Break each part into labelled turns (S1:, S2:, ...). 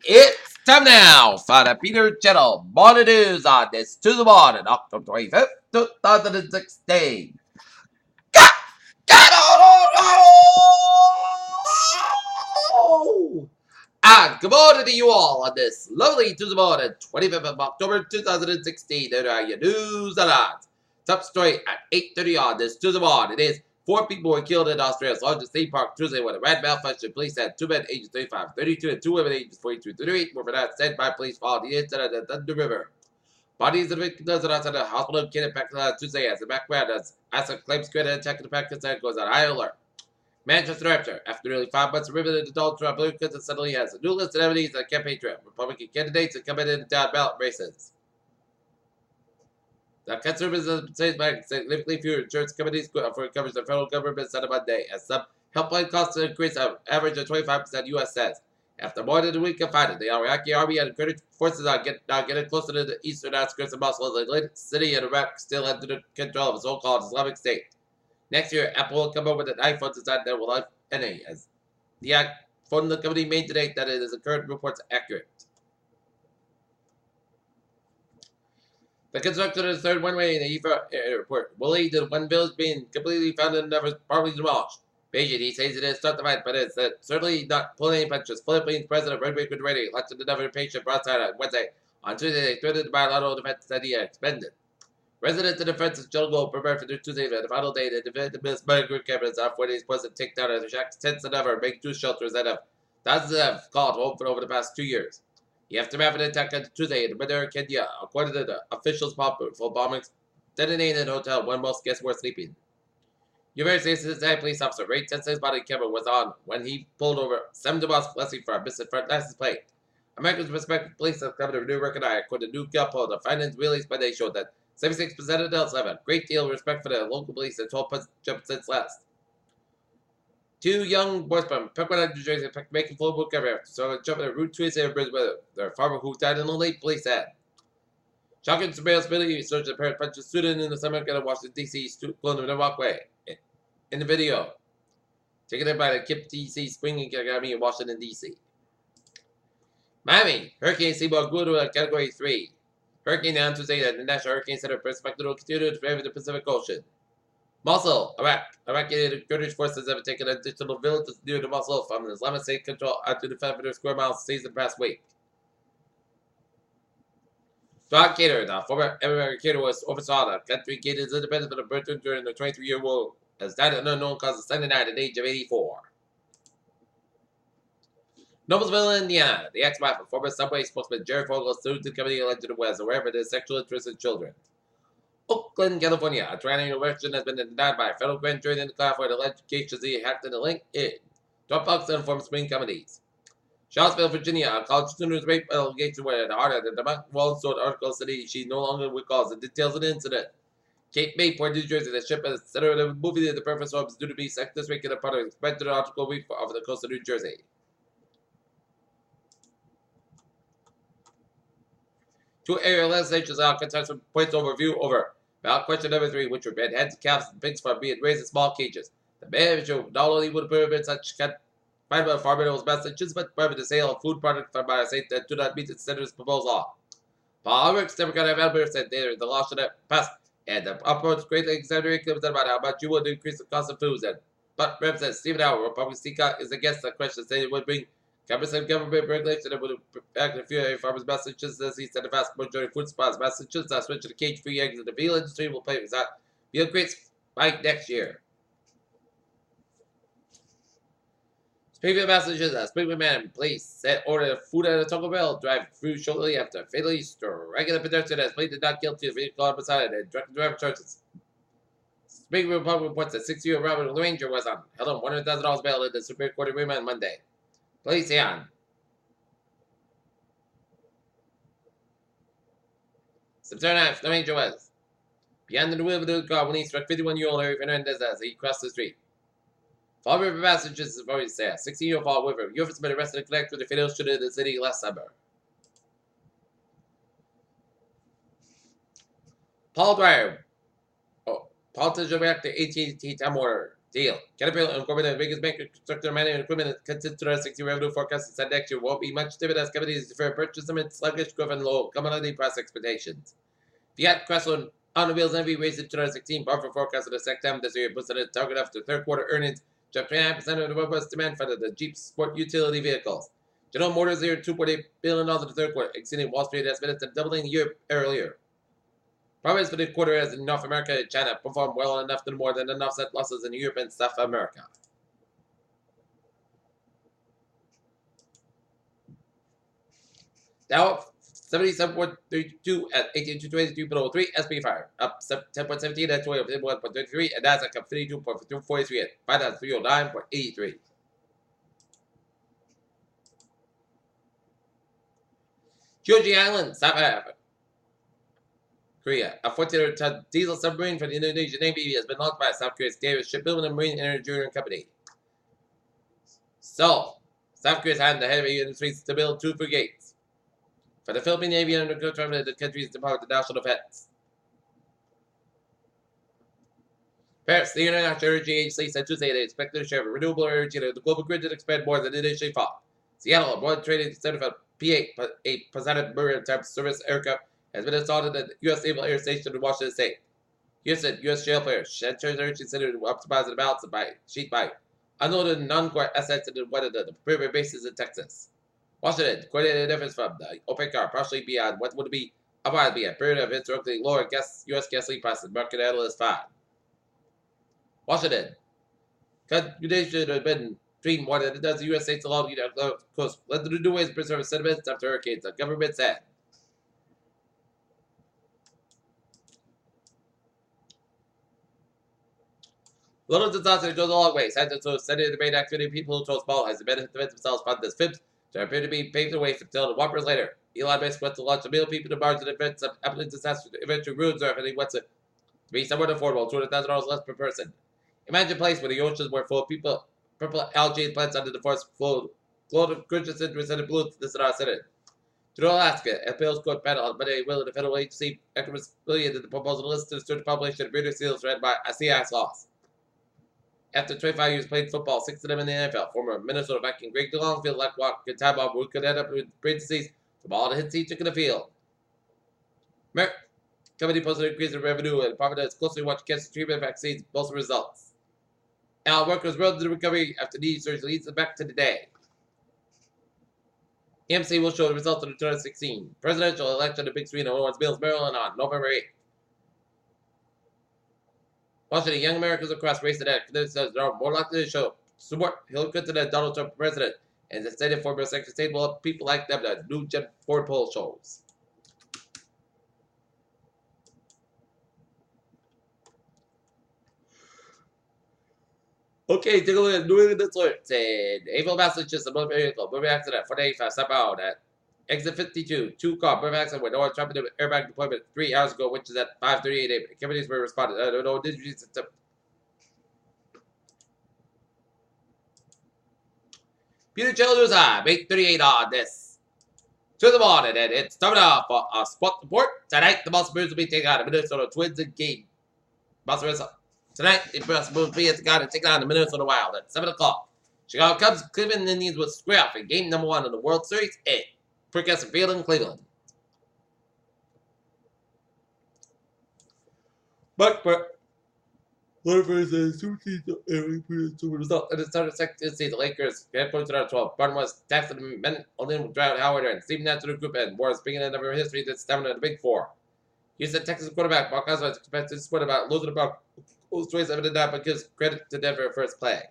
S1: It's time now for the Peter Channel morning news on this Tuesday morning, October 25th, 2016. Got, and good morning to you all on this lovely Tuesday morning, 25th of October 2016. There are your news alerts. Top story at 8:30 on this Tuesday morning. It is 4 people were killed in Australia's largest theme park Tuesday when a red malfunction. Police said 2 men ages 35, 32, and 2 women ages 42, 38 were not sent by police following the incident at the Thunder River. Bodies of the victims are outside the hospital in Pakistan Tuesday as the background as asset claims created an attack in Pakistan goes on high alert. Manchester after nearly 5 months of riveted adult Republicans suddenly has a new list of nominees on the campaign trail. Republican candidates are coming in down ballot races. The conservatives have been saying by significantly fewer insurance companies for coverage the federal government said on Monday, as some helpline costs increase an average of 25%, U.S. says. After more than a week of fighting, the Iraqi army and Kurdish forces are getting closer to the eastern outskirts of Mosul, the latest city in Iraq still under the control of the so-called Islamic State. Next year, Apple will come up with an iPhone design that will life any, as the phone the company made today that it is the current reports accurate. The construction of the third one-way in the Ifa airport will lead to one village being completely found and never properly demolished. Beijing, he says it is not the fight, but it's certainly not pulling any punches. Philippines President Rodrigo Duterte elected another patient broadside on Wednesday. On Tuesday, they threatened the bilateral defense that he had expended. Residents of the defense's jungle prepare for Tuesday, the final day. The defense migrant cabinets off when he's supposed to take down the shacks, tents, and ever make two shelters that have thousands have called home for over the past 2 years. The aftermath of an attack on Tuesday in Madera, Kenya, according to the officials, full bombings detonated in a hotel when most guests were sleeping. University of Cincinnati police officer Ray Tensei's body camera was on when he pulled over 7 DeMoss blessing for a missing front license plate. Americans respect police have come to a new record high. According to new Gallup poll, the findings released by they showed that 76% of adults have a great deal of respect for their local police and 12% less. 2 young boys from Pepperdine, New Jersey, making full book every after so jumping a Route 27 bridge with their farmer who died in the lake, police said. Shocking surveillance video searched the parent punched a student in the summer in Washington, D.C., clone the walkway. In the video, taken in by the KIPP D.C. Spring Academy in Washington, D.C. Miami, Hurricane Seymour grew to a Category 3. Hurricane now Tuesday at the National Hurricane Center expected to continue to favor the Pacific Ocean. Mosul, Iraq. Iraqi Kurdish forces have taken additional villages near the Mosul from the Islamic State control out to defend for their square miles seized the past week. John Cater, the former American Cater, was oversaw the country gained its independence from the Britain during the 23-year war, as died of an unknown cause Sunday night at the age of 84. Noblesville, Indiana. The ex-wife of former Subway spokesman Jerry Fogel sued the company alleged to was aware of his sexual interest in children. Oakland, California. A trial election has been denied by a federal grand jury in the cloud for an alleged case he hacked in the link in. Dropbox informed spring comedies. Charlottesville, Virginia. A college student's rape allegation were at the heart of the Democrat Wall Street article said she no longer recalls the details of the incident. Cape May, Port New Jersey. The ship has center of the movie that the purpose of is due to be sex this week in a part of expected article week off the coast of New Jersey. Two area legislatures are contesting points overview over ballot question number 3, which would ban hens, calves, and pigs from being raised in small cages. The measure not only would prohibit such confinement of farm animals' messages, but prohibit the sale of food products from by a state that do not meet the senator's proposed law. Paul Ricks, Democrat of Alabama, said the law should not pass, and the approach greatly exaggerated claims about how much you would increase the cost of foods. But Representative Stephen Howard, Republican Seacock, is against the question, saying it would bring government regulation that would impact a few farmers' Massachusetts. He said the vast majority of food supplies Massachusetts are switching to cage-free eggs, and the veal industry will pay for that. Veal crates spike next year. Springfield, Massachusetts. Springfield man, police said ordered food at a Taco Bell drive-through shortly after fatally striking a pedestrian as pleaded not guilty of vehicle homicide and drunk driver charges. Springfield Public reports that 60-year-old Robert Ranger was held on $100,000 bail in the Superior Court of Remand Monday. Police on. September 9th, the Ranger was beyond the wheel of the car when he struck 51-year-old Harry Fernandez as he crossed the street. Fall River, Massachusetts, is already said. 16-year-old Fall River. Youth has been arrested in connection with the fatal shooting in the city last summer. Paul Dwyer. Politician reacted to AT&T time order. Deal. Caterpillar Incorporated, the biggest bank constructor, mining and equipment, consists 2060 revenue forecast said next year won't be much different as companies defer purchase amid sluggish growth and low commodity price expectations. Fiat Chrysler Automobiles Envy raised in 2016 buffer forecast of the second time this year, boosted its target after third quarter earnings, dropped 29% of the robust demand for the Jeep sport utility vehicles. General Motors earned $2.8 billion in the third quarter, exceeding Wall Street estimates and doubling the year earlier. Profits for the quarter as in North America and China performed well enough to more than offset losses in Europe and South America. Dow 77.32 at 18.23.03, SP 5 up 10.17 at 21.33, and Nasdaq up 52.43 at 5,309.83. Georgia Island, South Africa. Korea. A 14-ton diesel submarine for the Indonesian Navy has been launched by South Korea's Davis Shipbuilding and Marine Engineering Company. So, South Korea is hiring the head of the industries to build 2 frigates for the Philippine Navy under control of the country's Department of National Defense. Paris, the International Energy Agency, said Tuesday they expect to share renewable energy to the global grid to expand more than initially thought. Seattle, a broad trading center for P8, a Poseidon maritime service aircraft, has been installed at the U.S. Naval Air Station in Washington State. Houston, U.S. shale players, Shedcher's Energy Center to optimize the balance by sheet by unloaded non-core assets into one of the primary bases in Texas. Washington, coordinated efforts from the OPEC are partially beyond what would be otherwise be a period of historically lower U.S. gasoline prices, market analysts find. Washington, consolidation has been between more than a dozen U.S. states along the coast, led to new ways to preserve sediments after hurricanes, the government said. Little disaster goes a long way. Scientists who study the main activity of people who chose small has admitted themselves found this fibs to appear to be paved the way for until 1 year later. Elon Musk wants to launch a meal people to Mars and invent some absolute disaster to eventually ruins Earth, and he wants it to be somewhat affordable, $200,000 less per person. Imagine a place where the oceans were full of people, purple algae and plants under the forest flowed of gorgeous interest and pollutes this in our Senate. To Alaska, appeals court panel on Monday will the federal agency recommended the proposal list to the search population of breeder seals read by CIS laws. After 25 years playing football, 6 of them in the NFL, former Minnesota Viking Greg DeLong feels like walking time off who could end up with brain disease from all the hits he took in the field. Merck company posted an increase in revenue and profit as closely watched cancer treatment vaccines, both results. Now workers road to the recovery after knee surgery leads them back to the day. AMC will show the results of the 2016 presidential election at Big Screen in Owens Mills, Maryland on November 8th. Washington, young Americans across race and ethnicity are more likely to show support Hillary Clinton and Donald Trump president, and the stated former Secretary of State will help people like them that new Gen 4 poll shows. Okay, take a look at New England alert. Said Avon, Massachusetts, a military vehicle, moving accident, 485 southbound at exit 52. 2-car moving accident with no one trapped in airbag deployment 3 hours ago, which is at 5:38 a.m. Companies were responded. I don't know. Peter Childers, 8:38 on this. To the morning, and it's time now for a spot report. Tonight, the Boston Bruins will be taking on the Minnesota Twins in game. Tonight, the Boston Bruins will be taking on the Minnesota Wild at 7 o'clock. Chicago Cubs, Cleveland Indians will square off in game number 1 of the World Series at Progressive Field in Cleveland. But versus 2 seasons result in the start of the second season, the Lakers had points out 12. Barton was taxed in men only Drought Howard and Steve Nash to the group and Morris being in the history that's down in the Big Four. Houston Texas quarterback Mark Oswald was expected to split about losing about choice evident that, but gives credit to Denver for its play.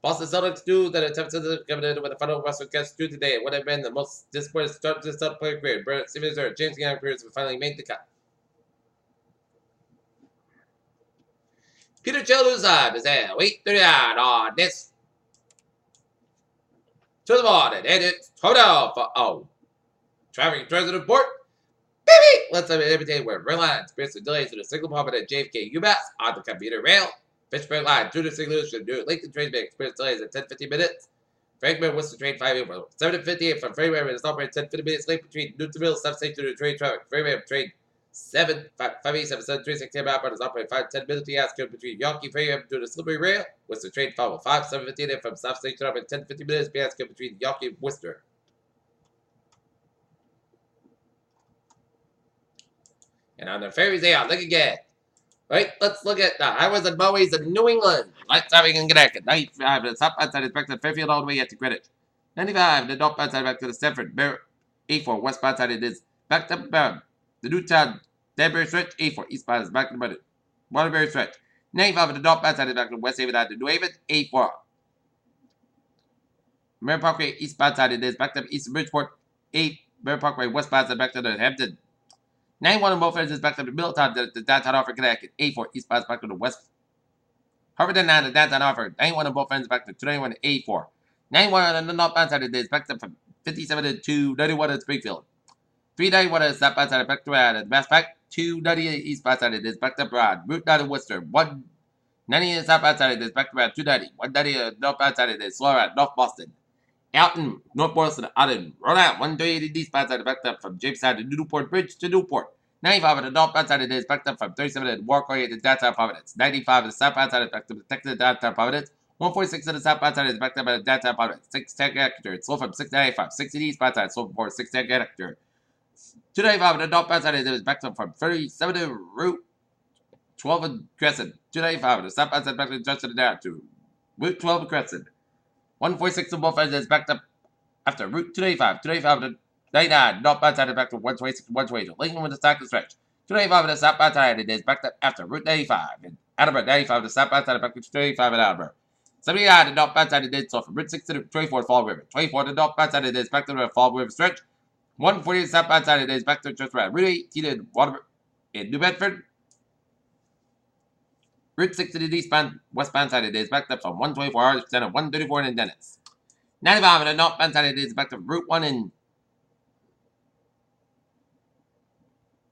S1: Boston Celtics knew that attempts to come in with a final Western catch due today. It would have been the most disappointing start to the Celtic player career. Brett Stevens or James Young appears to finally make the cut. Peter Childers is there. 8:39 on this. To the morning, and it's total for traffic transit report. Baby! Let's have everything where rail lines experiencing delays to the single pump at JFK UMass on the commuter rail. Fitchburg line through the Solution New Lincoln train may experience delays at 10-15 minutes. Frankman Worcester train 5 April 7:58 from Framingham and is operating 10-15 minutes late between Newtonville substation to the train traffic. Framingham train 587 316 about is operating 510 minutes. Ask between Yankee Ferry to the Slippery Rail. Worcester train follow 5715 from South Station up in 1050 minutes. Ask between Yankee and Worcester. And on the ferries they are. Look again. Right, let's look at the highways and byways of New England. Lights having in Connecticut. 95, the south side is back to Fairfield all the way to Greenwich. 95, the north side back to the Stamford. 84, westbound side it is back to the Newtown Danbury stretch. 84, eastbound is back to Waterbury stretch. 95, the north side is back to West Haven to New Haven. 84, Mary Parkway eastbound side it is back to East Bridgeport. 8, Mary Parkway westbound side back to the Hampton. 91 on both ends is back to the Middletown, the downtown Hartford, Connecticut. 84 eastbound is back to the West. Harvard and 9, the downtown Hartford. 91 on both ends back to 291 to 84. 91 on the northbound side it is back to 57 to 291 at Springfield. 391 on the southbound side back to Mass Pack. 290 on the eastbound side it is back to Broad. Route 9 to Worcester. 190 on the southbound side it is back to Broad. 290. 190 on the northbound side it is Slower North Boston. Alton, North Boston, Alton, Rhode Island, 138 eastbound side backed up from Jamestown to Newport Bridge to Newport. 95 on the northbound side it is backed up from 37 at Warcoy to downtown Providence. 95 on the southbound side is backed up to Texas downtown Providence. 146 on the southbound side is backed up at downtown Providence. 610 hectare, slow from 695. 60 eastbound side, slow from 610 hectare. 295 on the northbound side is backed up from 37 to Route 12 and Crescent. 295 on the southbound side backed up just down to Route 12 and Crescent. 146 on both ends is backed up after Route 295. 295 to 99. Northbound side is back to 126 and 122. Lincoln with the stock stretch. 295 on the southbound side it is backed up after Route 95. And Attleboro 95 on the southbound side is back to 285 at Attleboro. 79 the northbound side it is so from Route 6 to 24 Fall River. 24 the northbound side it is back to the Fall River stretch. 140 the southbound side it is back to just around Route 18 in Waterbury in New Bedford. Route 6 to the eastbound, westbound side it is backed up from 124 hours to 134 in Dennis. 95 on the northbound side it is backed up Route 1 in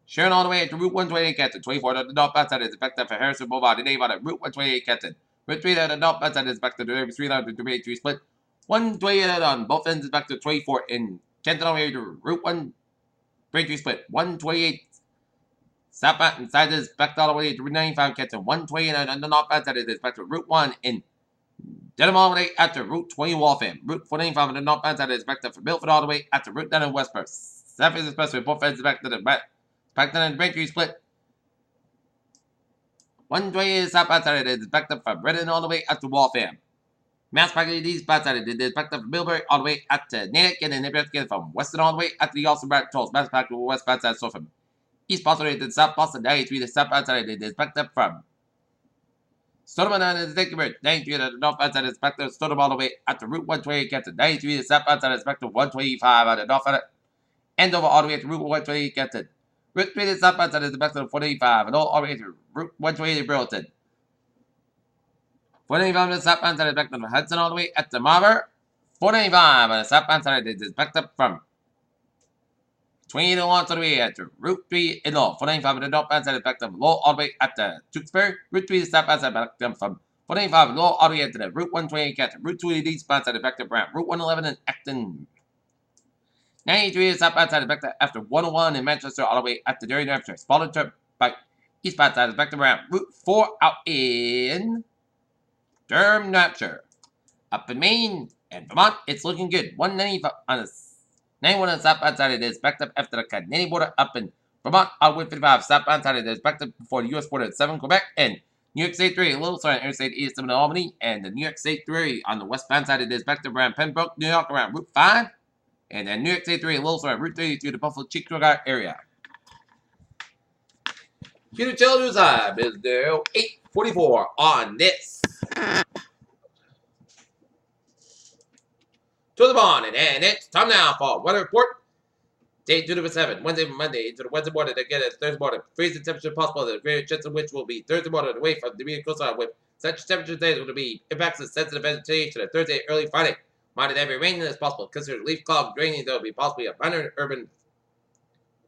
S1: Sharon all the way to Route 128 Canton. 24 on the northbound side is backed up for Harrison Boulevard and Avon at Route 128 Canton. Route 3 on the northbound side is back to the 3 line to 383 split. 128 on both ends is back to 24 in Canton all the way to Route 133 split. 128 southbound side is back all the way to Route 95 Canton. 128 on the northbound side is back to Route 1 in Dedham all the way after Route 20 Waltham. Route 495 on the northbound side is back to from Milford all the way after Route 9 in Westport. Southeast Expressway both ends is back to the back to the Braintree split. 128 southbound side is backed up from Redden all the way up to Waltham. Mass Park eastbound side is backed up from Millbury all the way up to Natick and then Nebraska from Western all the way up to the Austin Brad Tolls. Mass Park westbound side so from East Boston to South Boston 93 the southbound side is backed up from Stoneman and the Bridge. 93 the northbound side is backed up Stoneman all the way up to Route 128 Canton. 93 the southbound side is backed up 125 on the north side and over all the way to Route 128 Canton. Route 3 the southbound side is back to 485 and all the way to Route 128 Burlington. 495 on the southbound side is back to Hudson all the way at the Marver. 495 on the southbound side is backed up from 28 all the way at Route 3 in Lowell. 495 on the northbound side is backed up Lowell all the way at the Tewksbury. Route 3 the southbound side backed up from 495 Lowell all the way to the Route 128 Canton. Route 2 the eastbound side is backed up around Route 111 in Acton. 93 is southbound side is back to after 101 in Manchester all the way up to Derry, New Hampshire. Spalding trip by eastbound side is back to around Route 4 out in Durham, New Hampshire. Up in Maine and Vermont, it's looking good. 195 on the 91 on the southbound side it is backed up after the Canadian border up in Vermont on 155. Southbound side it is backed up before the U.S. border at 7 Quebec and New York State 3 Little Sorry Interstate 87 in Albany and the New York State 3 on the westbound side it is backed up around Pembroke, New York around Route 5. And then New York State 3 Little Sorry Route 32 the Buffalo Cheek area. Computer Channel News Live is now 8:44 on this. To the morning, and it's time now for weather report. Day 2 to 7, Wednesday from Monday into the Wednesday morning, again it's Thursday morning. Freezing temperature possible, the greater chance of which will be Thursday morning away from the immediate coastline with such temperature today is going to be impacts of sensitive vegetation to Thursday early Friday. Minor heavy rain is possible. Consider leaf cloud draining. There will be possibly a minor urban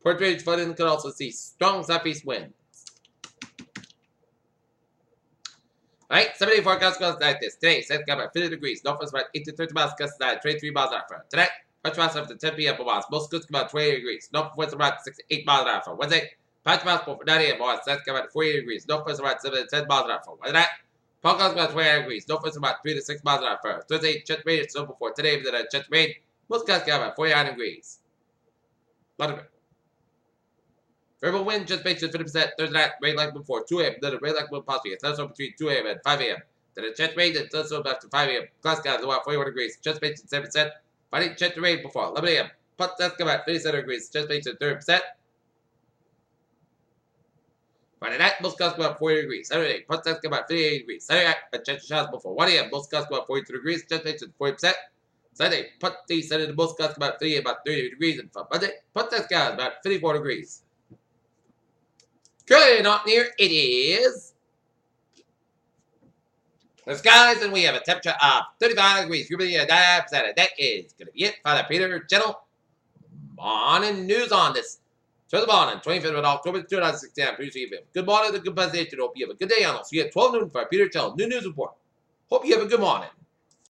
S1: port drainage flooding. Could also see strong southeast wind. Alright, 7-day forecast goes like this. Today, set about 50 degrees. Northwest about 8 to 30 miles. Gust 23 miles an hour. Tonight, much faster after 10 p.m. for miles. Most gusts about 28 degrees. Northwest about 6 to 8 miles an hour. Wednesday, Patch possible for 9 a.m. boys. That's coming at 48 degrees. No first about 7 to 10 miles an hour. For weather that. Podcast about 28 degrees. No first about 3 to 6 miles an hour. For Thursday, chance rain is so before today, but then chance rain. Most guys come at 49 degrees. A lot of it. Variable wind just makes it 50%. Thursday night, rain like before 2 a.m. Then a rain like will possibly. It's also between 2 a.m. and 5 a.m. Then a chance rain that's also after 5 a.m. Class guys low at 41 degrees. Just makes it 7%. Finding chance rain before 11 a.m. But that's come at 57 degrees. Just makes it 30%. Friday night, most gusts go up 40 degrees. Saturday, plus that's come out 58 degrees. Saturday night, a chance of showers before 1 a.m. Most gusts go up 42 degrees. Just makes it 40%. Sunday, put the Sunday, most gusts about 30 degrees. And for Monday, put that sky about 54 degrees. Currently not near, it is the skies, and we have a temperature of 35 degrees. Humidity at 9%. And that is going to be it for the Peter Channel morning news on this. So the morning, 25th of October, 2016. Good morning, the good presentation. Hope you have a good day, and I'll see you at 12 noon for Peter Channel New News Report. Hope you have a good morning.